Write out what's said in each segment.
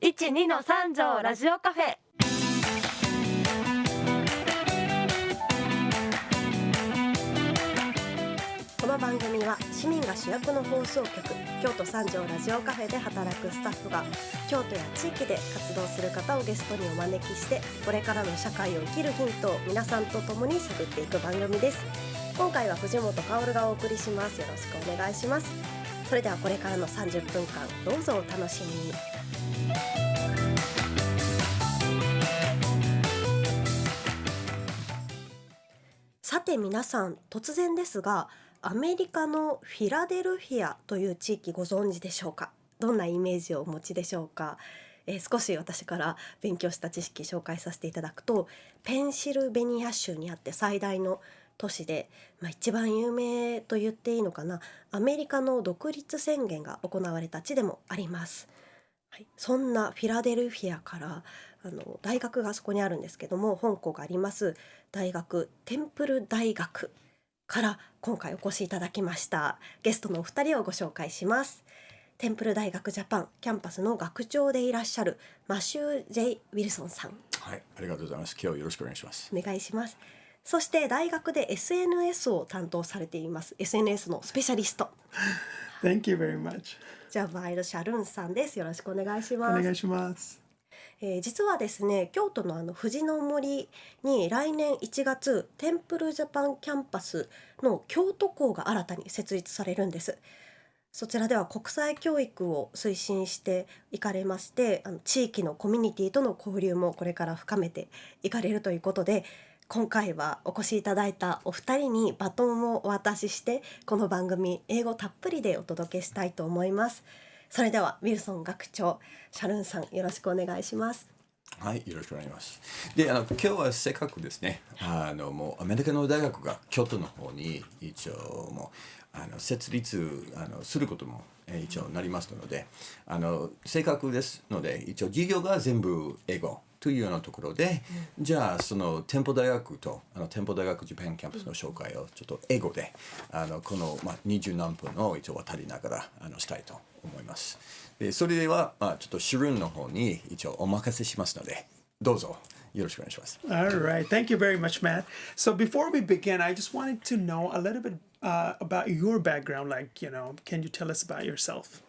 12の三条ラジオカフェ。この番組は市民が主役の放送局京都三条ラジオカフェで働くスタッフが京都や地域で活動する方をゲストにお招きしてこれからの社会を生きるヒントを皆さんと共に探っていく番組です。今回は藤本薫がお送りします。よろしくお願いします。それではこれからの30分間どうぞお楽しみに。さて皆さん、突然ですがアメリカのフィラデルフィアという地域ご存知でしょうか。どんなイメージをお持ちでしょうか。少し私から勉強した知識紹介させていただくと、ペンシルベニア州にあって最大の都市で、一番有名と言っていいのかな、アメリカの独立宣言が行われた地でもあります。そんなフィラデルフィアから大学がそこにあるんですけども、本校があります大学テンプル大学から今回お越しいただきましたゲストのお二人をご紹介します。テンプル大学ジャパンキャンパスの学長でいらっしゃるマシュー・ジェイ・ウィルソンさん。はい、ありがとうございます。今日よろしくお願いします。お願いします。そして大学で SNS を担当されています SNS のスペシャリストThank you very much. ジャバイル・シャルンさんです。よろしくお願いします。お願いします。実はですね、京都の藤の森に来年1月テンプルジャパンキャンパスの京都校が新たに設立されるんです。そちらでは国際教育を推進していかれまして、地域のコミュニティとの交流もこれから深めていかれるということで、今回はお越しいただいたお二人にバトンをお渡ししてこの番組英語たっぷりでお届けしたいと思います。それではウィルソン学長、シャルンさんよろしくお願いします。はい、よろしくお願いします。で、今日はせっかくですね、もうアメリカの大学が京都の方に一応もう設立することも一応なりますので、せっかくですので一応授業が全部英語というようなところで、じゃあそのテンポ大学とテンポ大学ジャパンキャンパスの紹介をちょっと英語でこの20何分を一応渡りながらしたいと思います。でそれではちょっとシュルンの方に一応お任せしますのでどうぞよろしくお願いします。All right. Thank you very much, Matt. So before we begin, I just wanted to know a little bit about your background. Like, can you tell us about yourself?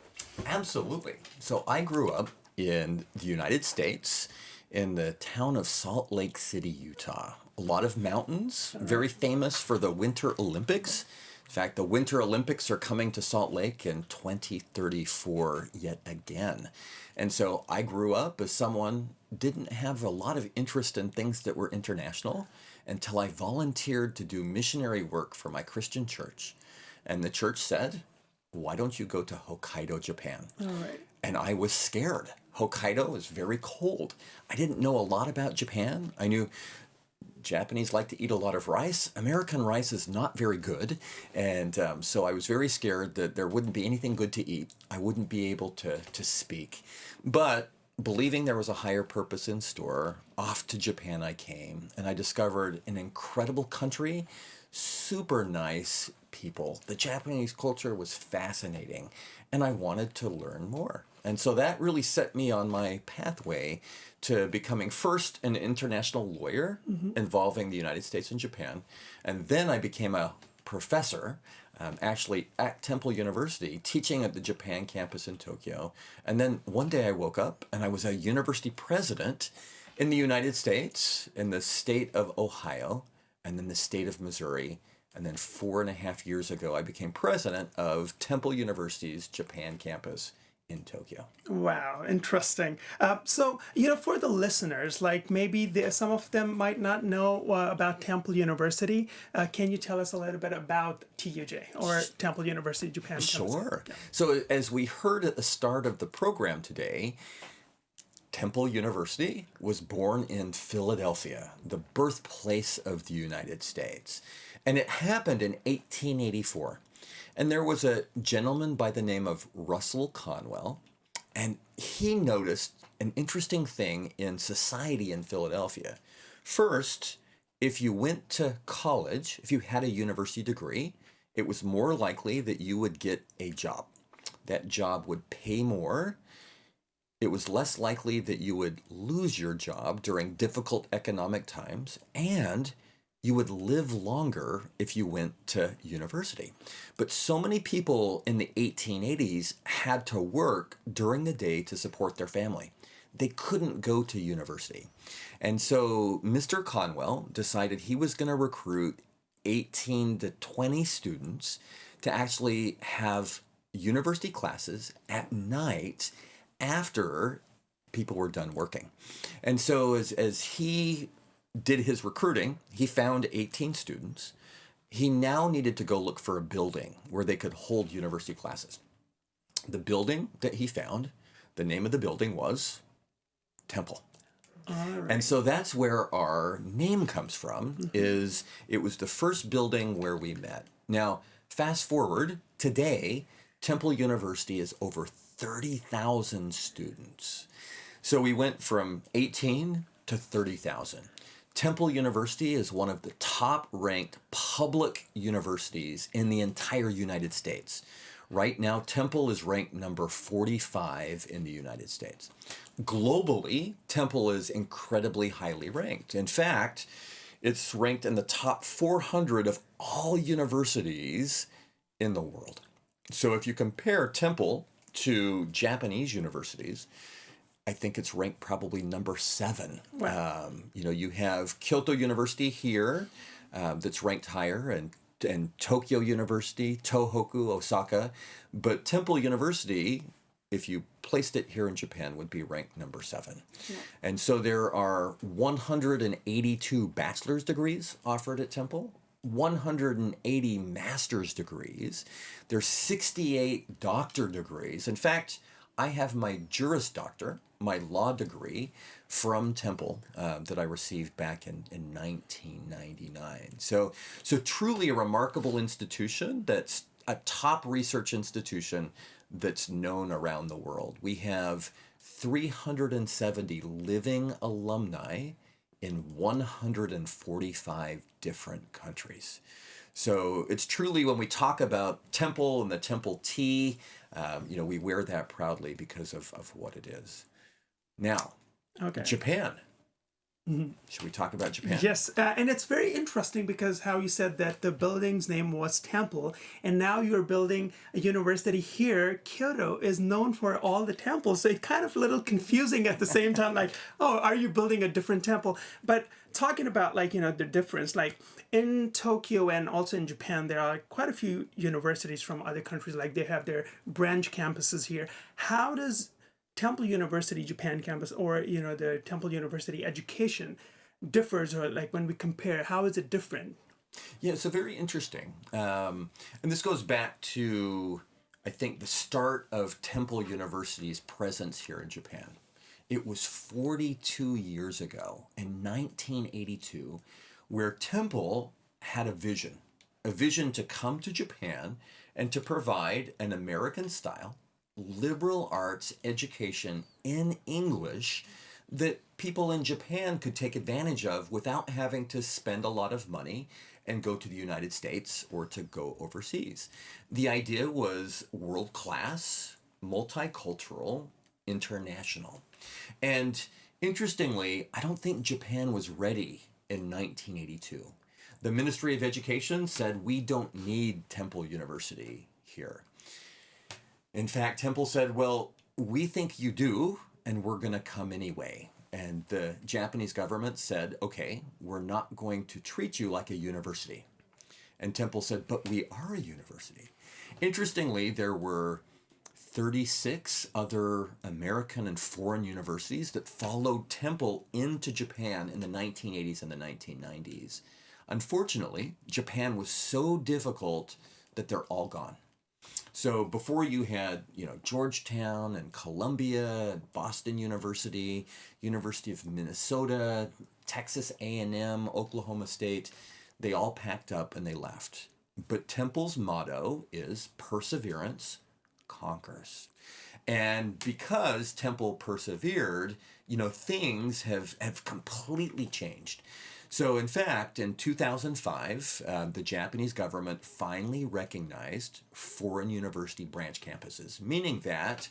Absolutely. So I grew up in the United States in the town of Salt Lake City, Utah. A lot of mountains, very famous for the Winter Olympics. In fact, the Winter Olympics are coming to Salt Lake in 2034 yet again. And so I grew up as someone didn't have a lot of interest in things that were international until I volunteered to do missionary work for my Christian church. And the church said, why don't you go to Hokkaido, Japan? All right. And I was scared. Hokkaido is very cold. I didn't know a lot about Japan. I knew Japanese like to eat a lot of rice. American rice is not very good. And so I was very scared that there wouldn't be anything good to eat. I wouldn't be able to speak. But believing there was a higher purpose in store, off to Japan I came. And I discovered an incredible country, super nice people. The Japanese culture was fascinating. And I wanted to learn more. And so that really set me on my pathway to becoming first an international lawyer involving the United States and Japan. And then I became a professor, actually at Temple University, teaching at the Japan campus in Tokyo. And then one day I woke up and I was a university president in the United States, in the state of Ohio, and then the state of Missouri. And then 4.5 years ago, I became president of Temple University's Japan campus in Tokyo. Wow, interesting. So, for the listeners, like maybe some of them might not know about Temple University. Can you tell us a little bit about TUJ or Temple University Japan? Sure. So as we heard at the start of the program today, Temple University was born in Philadelphia, the birthplace of the United States. And it happened in 1884. And there was a gentleman by the name of Russell Conwell, and he noticed an interesting thing in society in Philadelphia. First, if you went to college, if you had a university degree, it was more likely that you would get a job. That job would pay more. it was less likely that you would lose your job during difficult economic times, and you would live longer if you went to university. But so many people in the 1880s had to work during the day to support their family. They couldn't go to university. And so Mr. Conwell decided he was going to recruit 18 to 20 students to actually have university classes at night after people were done working. And so as he did his recruiting, he found 18 students. He now needed to go look for a building where they could hold university classes. The building that he found, the name of the building was Temple. All right. And so that's where our name comes from, is it was the first building where we met. Now, fast forward, today, Temple University is over 30,000 students. So we went from 18 to 30,000. Temple University is one of the top-ranked public universities in the entire United States. Right now, Temple is ranked number 45 in the United States. Globally, Temple is incredibly highly ranked. In fact, it's ranked in the top 400 of all universities in the world. So if you compare Temple to Japanese universities, I think it's ranked probably number 7. Wow. You have Kyoto University here that's ranked higher, and Tokyo University, Tohoku, Osaka. But Temple University, if you placed it here in Japan, would be ranked number 7. Yeah. And so there are 182 bachelor's degrees offered at Temple, 180 master's degrees. There's 68 doctor degrees. In fact, I have my Juris Doctor, my law degree, from Temple that I received back in 1999. So truly a remarkable institution that's a top research institution that's known around the world. We have 370 living alumni in 145 different countries. So it's truly, when we talk about Temple and the Temple T, we wear that proudly because of what it is. Now, Okay. Japan. Should we talk about Japan? Yes, and it's very interesting because how you said that the building's name was Temple, and now you're building a university here. Kyoto is known for all the temples, so it's kind of a little confusing at the same time. Like, oh, are you building a different temple? But talking about the difference, like in Tokyo and also in Japan, there are quite a few universities from other countries. Like they have their branch campuses here. How does Temple University Japan campus, or the Temple University education differs, or like when we compare, how is it different? Yeah, so very interesting. And this goes back to, I think, the start of Temple University's presence here in Japan. It was 42 years ago, in 1982, where Temple had a vision to come to Japan and to provide an American-style liberal arts education in English that people in Japan could take advantage of without having to spend a lot of money and go to the United States or to go overseas. The idea was world-class, multicultural, international. And interestingly, I don't think Japan was ready in 1982. The Ministry of Education said, we don't need Temple University here. In fact, Temple said, well, we think you do, and we're going to come anyway. And the Japanese government said, okay, we're not going to treat you like a university. And Temple said, but we are a university. Interestingly, there were 36 other American and foreign universities that followed Temple into Japan in the 1980s and the 1990s. Unfortunately, Japan was so difficult that they're all gone. So before you had, Georgetown and Columbia, Boston University, University of Minnesota, Texas A&M, Oklahoma State, they all packed up and they left. But Temple's motto is perseverance conquers. And because Temple persevered, things have completely changed. So in fact, in 2005, the Japanese government finally recognized foreign university branch campuses, meaning that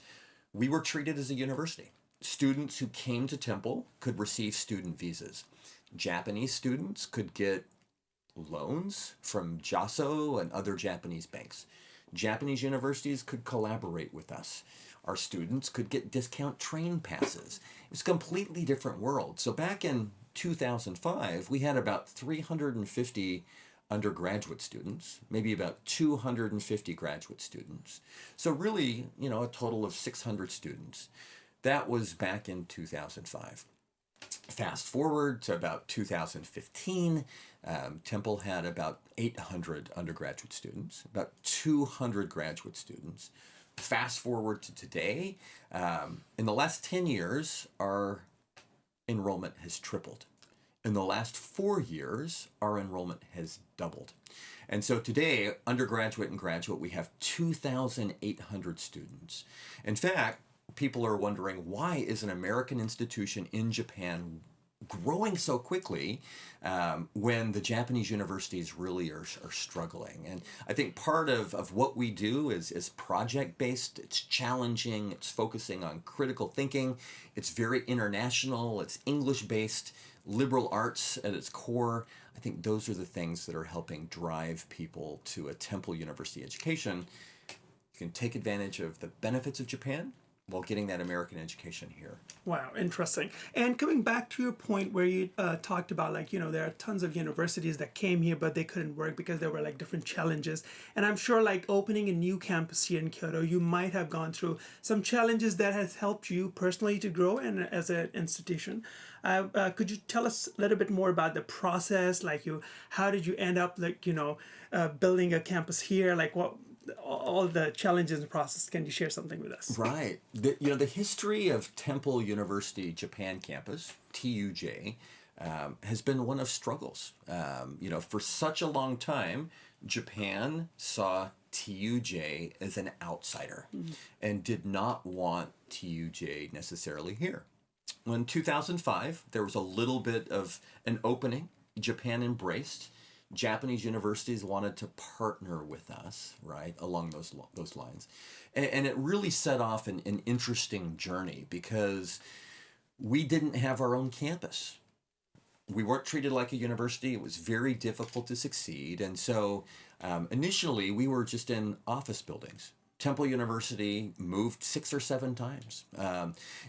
we were treated as a university. students who came to Temple could receive student visas. Japanese students could get loans from JASO and other Japanese banks. Japanese universities could collaborate with us. Our students could get discount train passes. It's a completely different world. So back in 2005, we had about 350 undergraduate students, maybe about 250 graduate students. So really, a total of 600 students. That was back in 2005. Fast forward to about 2015, Temple had about 800 undergraduate students, about 200 graduate students. Fast forward to today, in the last 10 years, our enrollment has tripled. In the last 4 years, our enrollment has doubled. And so today, undergraduate and graduate, we have 2,800 students. In fact, people are wondering, why is an American institution in Japan growing so quickly when the Japanese universities really are struggling? And I think part of what we do is project-based. It's challenging. It's focusing on critical thinking. It's very international. It's English-based, liberal arts at its core. I think those are the things that are helping drive people to a Temple University education. You can take advantage of the benefits of Japan while getting that American education here. Wow, interesting. And coming back to your point where you talked about, there are tons of universities that came here, but they couldn't work because there were different challenges. And I'm sure opening a new campus here in Kyoto, you might have gone through some challenges that has helped you personally to grow and as an institution. Could you tell us a little bit more about the process? How did you end up building a campus here? What all the challenges and process? Can you share something with us? Right. The history of Temple University Japan campus, TUJ, has been one of struggles. For such a long time, Japan saw TUJ as an outsider and did not want TUJ necessarily here. Well, in 2005, there was a little bit of an opening. Japan embraced. Japanese universities wanted to partner with us, right, along those lines. And it really set off an interesting journey because we didn't have our own campus. We weren't treated like a university. It was very difficult to succeed. And so initially, we were just in office buildings. Temple University moved 6 or 7 times.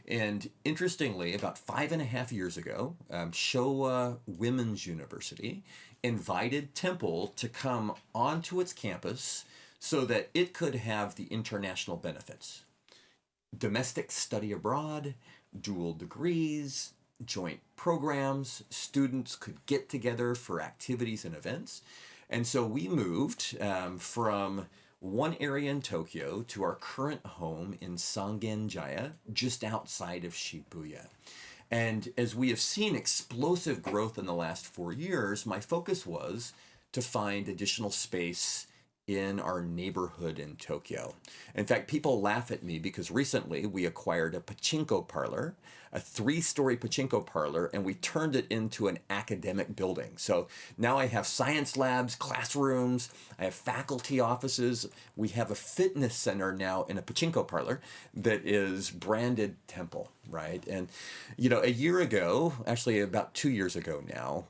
And interestingly, about 5.5 years ago, Showa Women's University invited Temple to come onto its campus so that it could have the international benefits. Domestic study abroad, dual degrees, joint programs, students could get together for activities and events. And so we moved from one area in Tokyo to our current home in Sangenjaya, just outside of Shibuya. And as we have seen explosive growth in the last 4 years, my focus was to find additional space in our neighborhood in Tokyo. In fact, people laugh at me because recently we acquired a pachinko parlor, a 3-story pachinko parlor, and we turned it into an academic building. So now I have science labs, classrooms, I have faculty offices. We have a fitness center now in a pachinko parlor that is branded Temple, right? And, a year ago, actually about 2 years ago now,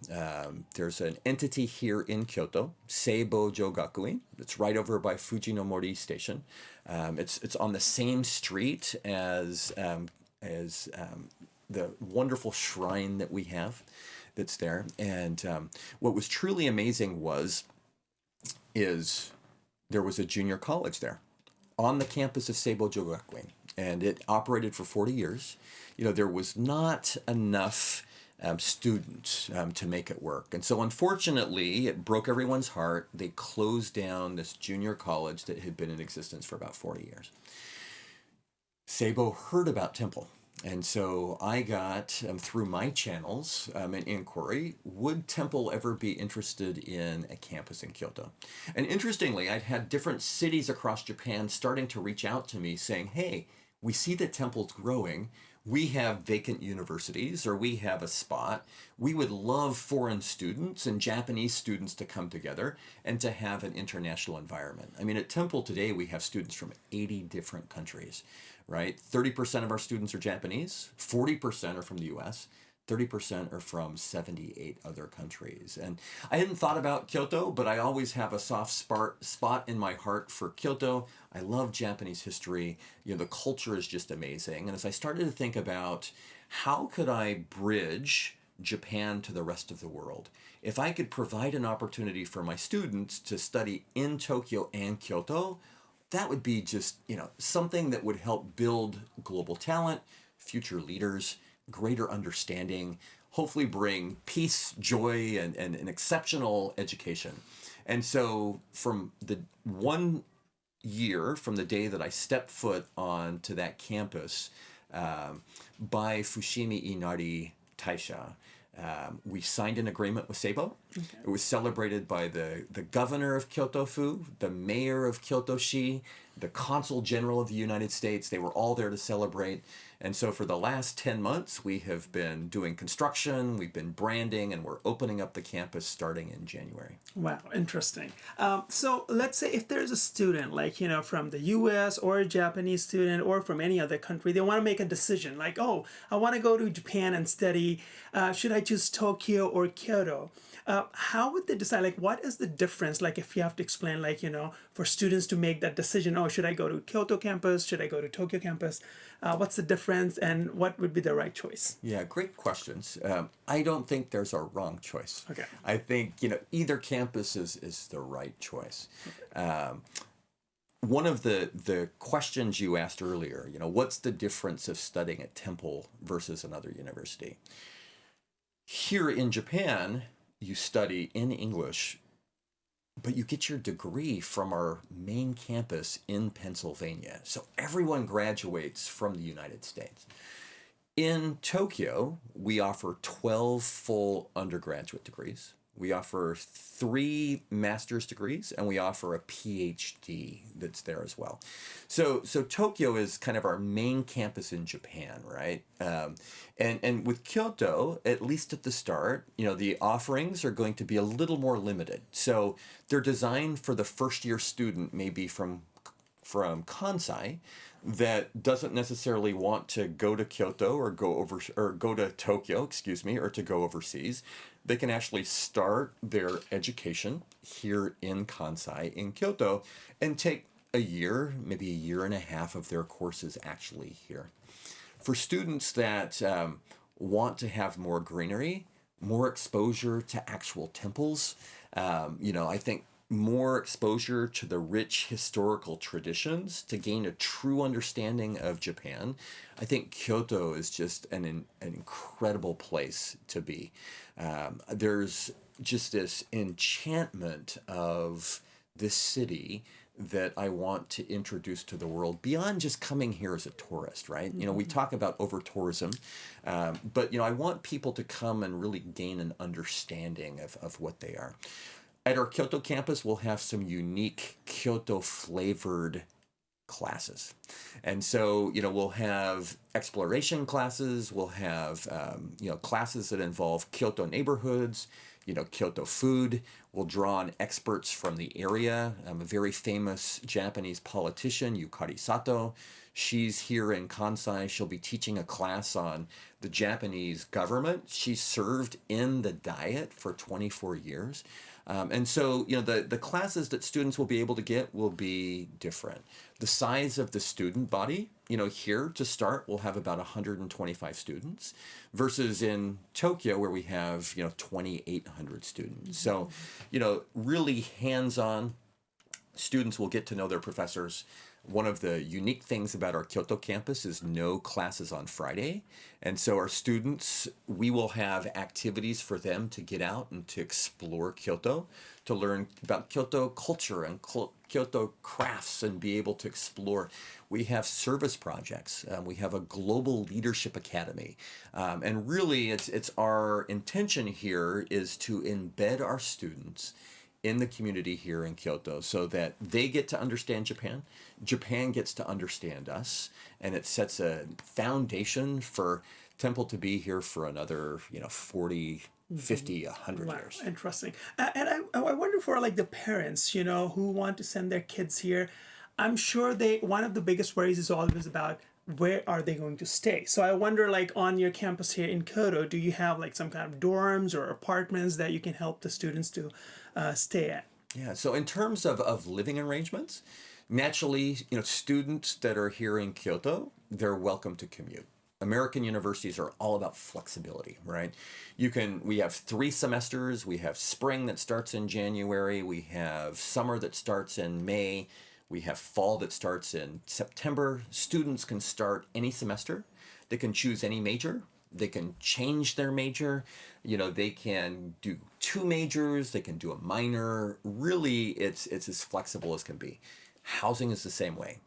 there's an entity here in Kyoto, Seibojo Gakuin. It's right over by Fujinomori Station. It's on the same street as the wonderful shrine that we have that's there. And what was truly amazing is there was a junior college there on the campus of Seibojo Gakuin, and it operated for 40 years. There was not enough students to make it work. And so unfortunately, it broke everyone's heart. They closed down this junior college that had been in existence for about 40 years. Seibo heard about Temple. And so I got, through my channels, an inquiry, would Temple ever be interested in a campus in Kyoto? And interestingly, I'd had different cities across Japan starting to reach out to me saying, hey, we see that Temple's growing. we have vacant universities or we have a spot, we would love foreign students and Japanese students to come together and to have an international environment. I mean, at Temple today, we have students from 80 different countries, right? 30% of our students are Japanese, 40% are from the US, 30% are from 78 other countries. And I hadn't thought about Kyoto, but I always have a soft spot in my heart for Kyoto. I love Japanese history. You know, the culture is just amazing. And as I started to think about how could I bridge Japan to the rest of the world, if I could provide an opportunity for my students to study in Tokyo and Kyoto, that would be just, you know, something that would help build global talent, future leaders, greater understanding, hopefully bring peace, joy, and an exceptional education. And so from the 1 year from the day that I stepped foot onto that campus by Fushimi Inari Taisha, we signed an agreement with Seibo. Okay. It was celebrated by the governor of Kyoto-fu, the mayor of Kyoto-shi, the consul general of the United States. They were all there to celebrate. And so for the last 10 months, we have been doing construction, we've been branding, and we're opening up the campus starting in January. Wow, interesting. So let's say if there's a student, like, you know, from the US or a Japanese student or from any other country, they want to make a decision like, oh, I want to go to Japan and study. Should I choose Tokyo or Kyoto? How would they decide? Like, what is the difference? Like, if you have to explain, like, you know, for students to make that decision, oh, should I go to Kyoto campus? Should I go to Tokyo campus? What's the difference and what would be the right choice? Yeah, great questions. I don't think there's a wrong choice. Okay. I think, you know, either campus is the right choice. One of the questions you asked earlier, you know, what's the difference of studying at Temple versus another university? Here in Japan, you study in English, but you get your degree from our main campus in Pennsylvania. So everyone graduates from the United States. In Tokyo, we offer 12 full undergraduate degrees. We offer 3 master's degrees, and we offer a PhD that's there as well. So Tokyo is kind of our main campus in Japan, right? And with Kyoto, at least at the start, you know, the offerings are going to be a little more limited. So they're designed for the first-year student, maybe from Kansai, that doesn't necessarily want to go to Kyoto or go to Tokyo, or to go overseas. They can actually start their education here in Kansai, in Kyoto, and take a year, maybe a year and a half of their courses actually here. For students that want to have more greenery, more exposure to actual temples, you know, I think more exposure to the rich historical traditions to gain a true understanding of Japan, I think Kyoto is just an incredible place to be. There's just this enchantment of this city that I want to introduce to the world beyond just coming here as a tourist, right? Mm-hmm. You know, we talk about over-tourism, but, you know, I want people to come and really gain an understanding of what they are. At our Kyoto campus, we'll have some unique Kyoto-flavored classes. And so, you know, we'll have exploration classes, we'll have, you know, classes that involve Kyoto neighborhoods, you know, Kyoto food. We'll draw on experts from the area. A very famous Japanese politician, Yukari Sato. She's here in Kansai. She'll be teaching a class on the Japanese government. She served in the Diet for 24 years. And so, you know, the classes that students will be able to get will be different. The size of the student body, you know, here to start, we'll have about 125 students versus in Tokyo where we have, you know, 2,800 students. Mm-hmm. So, you know, really hands-on, students will get to know their professors. One of the unique things about our Kyoto campus is no classes on Friday. And so our students, we will have activities for them to get out and to explore Kyoto, to learn about Kyoto culture and Kyoto crafts and be able to explore. We have service projects. We have a global leadership academy. And really it's our intention here is to embed our students in the community here in Kyoto so that they get to understand Japan, Japan gets to understand us, and it sets a foundation for Temple to be here for another, 40, 50, 100 Wow, years. interesting. And I wonder for like the parents, who want to send their kids here. I'm sure one of the biggest worries is always about where are they going to stay. So I wonder, like on your campus here in Kyoto, do you have like some kind of dorms or apartments that you can help the students to stay at? Yeah, so in terms of living arrangements, naturally, students that are here in Kyoto, they're welcome to commute. American universities are all about flexibility, right? We have 3 semesters. We have spring that starts in January. We have summer that starts in May. We have fall that starts in September. Students can start any semester. They can choose any major. They can change their major. They can do 2 majors. They can do a minor. Really, it's as flexible as can be. Housing is the same way.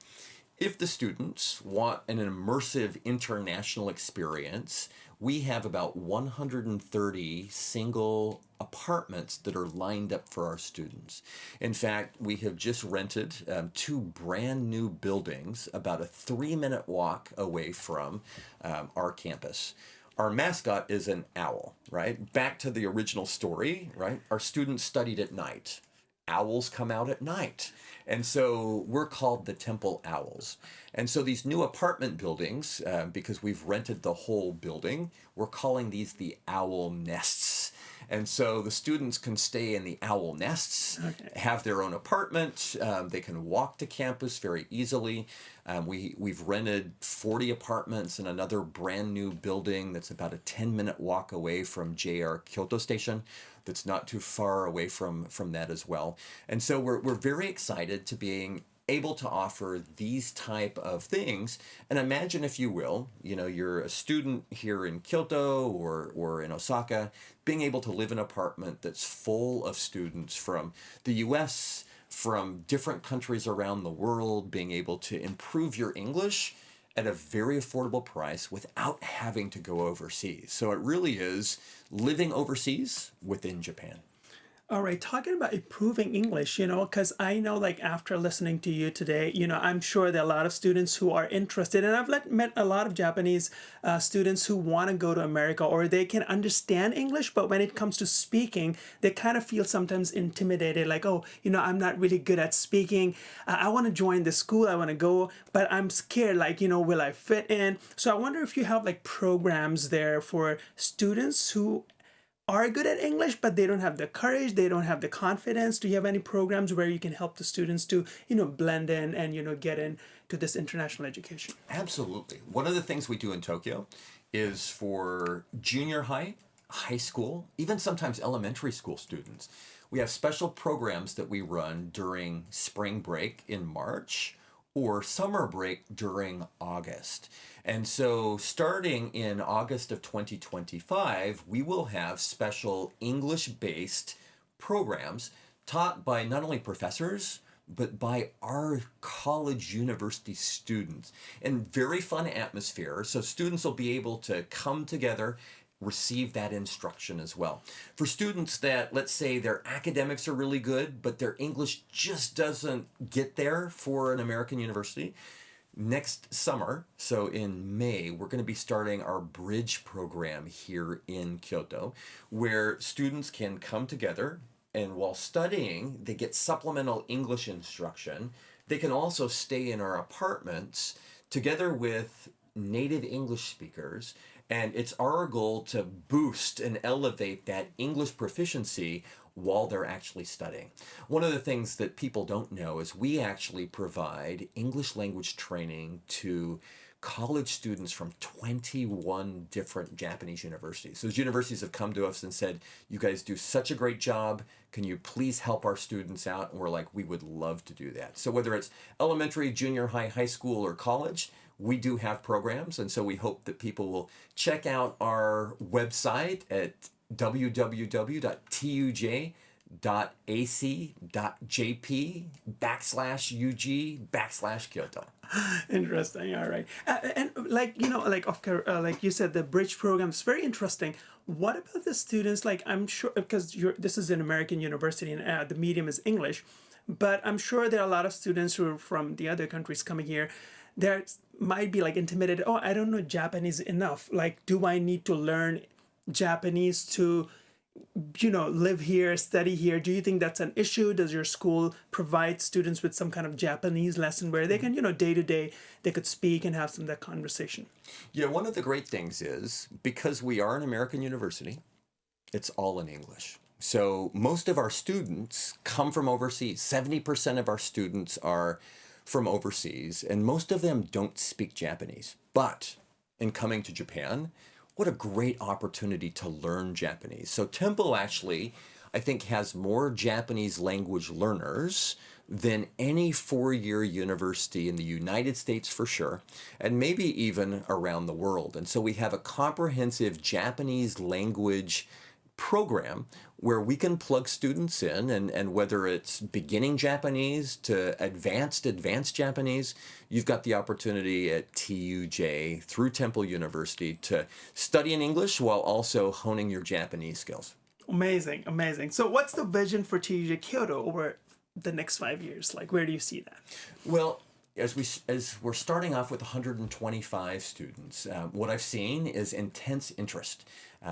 If the students want an immersive international experience, we have about 130 single apartments that are lined up for our students. In fact, we have just rented 2 brand new buildings about a 3-minute walk away from our campus. Our mascot is an owl, right? Back to the original story, right? Our students studied at night. Owls come out at night. And so we're called the Temple Owls. And so these new apartment buildings, because we've rented the whole building, we're calling these the owl nests. And so the students can stay in the owl nests, have their own apartment. They can walk to campus very easily. We've rented 40 apartments in another brand new building that's about a 10-minute walk away from JR Kyoto Station. That's not too far away from that as well. And so we're very excited to being able to offer these type of things. And imagine, if you will, you're a student here in Kyoto or in Osaka, being able to live in an apartment that's full of students from the US, from different countries around the world, being able to improve your English at a very affordable price without having to go overseas. So it really is living overseas within Japan. All right, talking about improving English, because I know like after listening to you today, I'm sure there are a lot of students who are interested, and I've met a lot of Japanese students who want to go to America, or they can understand English, but when it comes to speaking, they kind of feel sometimes intimidated, like, oh, I'm not really good at speaking. I want to join the school, I want to go, but I'm scared, like, will I fit in? So I wonder if you have like programs there for students who are good at English, but they don't have the courage, they don't have the confidence. Do you have any programs where you can help the students to, blend in and, get into this international education? Absolutely. One of the things we do in Tokyo is for junior high, high school, even sometimes elementary school students. We have special programs that we run during spring break in March or summer break during August. And so starting in August of 2025, we will have special English-based programs taught by not only professors, but by our college university students in very fun atmosphere. So students will be able to come together, receive that instruction as well. For students that, let's say, their academics are really good, but their English just doesn't get there for an American university, next summer, so in May, we're going to be starting our bridge program here in Kyoto, where students can come together, and while studying, they get supplemental English instruction. They can also stay in our apartments together with native English speakers, and it's our goal to boost and elevate that English proficiency while they're actually studying. One of the things that people don't know is we actually provide English language training to college students from 21 different Japanese universities. Those universities have come to us and said, you guys do such a great job. Can you please help our students out? And we're like, we would love to do that. So whether it's elementary, junior high, high school, or college, we do have programs. And so we hope that people will check out our website at www.tuj kyoto.ac.jp/UG/Kyoto. Interesting. All right. And like, like you said, the bridge program is very interesting. What about the students? Like, I'm sure, because this is an American university and the medium is English, but I'm sure there are a lot of students who are from the other countries coming here. There might be like intimidated. Oh, I don't know Japanese enough. Like, do I need to learn Japanese to, live here, study here? Do you think that's an issue? Does your school provide students with some kind of Japanese lesson where they can, day to day, they could speak and have some of that conversation? Yeah, one of the great things is because we are an American university, it's all in English. So most of our students come from overseas. 70% of our students are from overseas, and most of them don't speak Japanese. But in coming to Japan, what a great opportunity to learn Japanese. So Temple actually, I think, has more Japanese language learners than any four-year university in the United States for sure, and maybe even around the world. And so we have a comprehensive Japanese language program where we can plug students in, and whether it's beginning Japanese to advanced Japanese, you've got the opportunity at TUJ through Temple University to study in English while also honing your Japanese skills. Amazing, amazing. So what's the vision for TUJ Kyoto over the next 5 years? Like, where do you see that? Well, as we're starting off with 125 students, what I've seen is intense interest.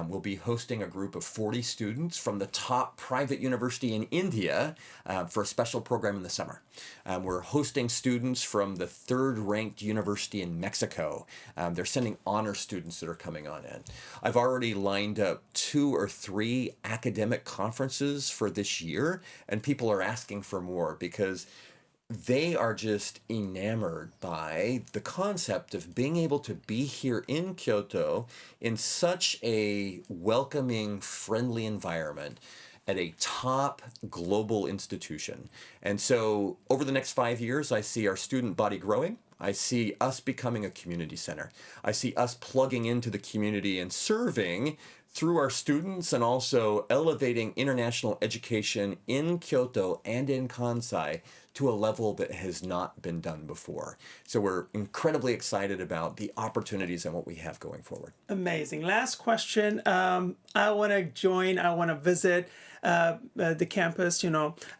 We'll be hosting a group of 40 students from the top private university in India for a special program in the summer. We're hosting students from the third-ranked university in Mexico. They're sending honor students that are coming on in. I've already lined up 2 or 3 academic conferences for this year, and people are asking for more because they are just enamored by the concept of being able to be here in Kyoto in such a welcoming, friendly environment at a top global institution. And so over the next 5 years, I see our student body growing. I see us becoming a community center. I see us plugging into the community and serving through our students and also elevating international education in Kyoto and in Kansai to a level that has not been done before. So we're incredibly excited about the opportunities and what we have going forward. Amazing. Last question. I want to join, I want to visit the campus.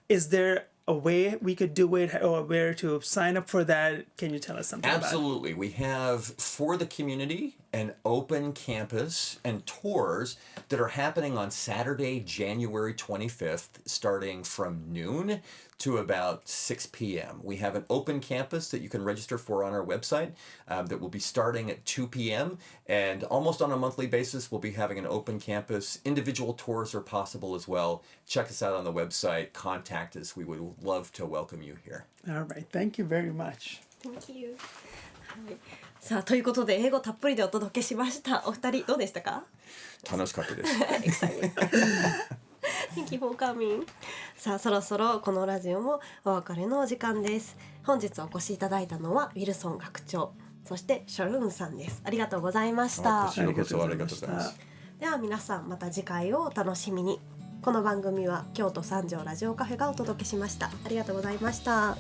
Is there a way we could do it or where to sign up for that? Can you tell us something about it? Absolutely. We have for the community an open campus and tours that are happening on Saturday, January 25th, starting from noon to about 6 p.m. We have an open campus that you can register for on our website that will be starting at 2 p.m. And almost on a monthly basis, we'll be having an open campus. Individual tours are possible as well. Check us out on the website. Contact us. We would love to welcome you here. All right. Thank you very much. Thank you. はい、さあということで英語たっぷりでお届けしました。お二人どうでしたか？楽しかったです。Excited. Thank you for coming. さあそろそろこのラジオもお別れのお時間です。本日お越しいただいたのはウィルソン学長、そしてショルーンさんです。ありがとうございました。こちらこそありがとうございます。では皆さんまた次回をお楽しみに。この番組は京都三条ラジオカフェがお届けしました。ありがとうございました。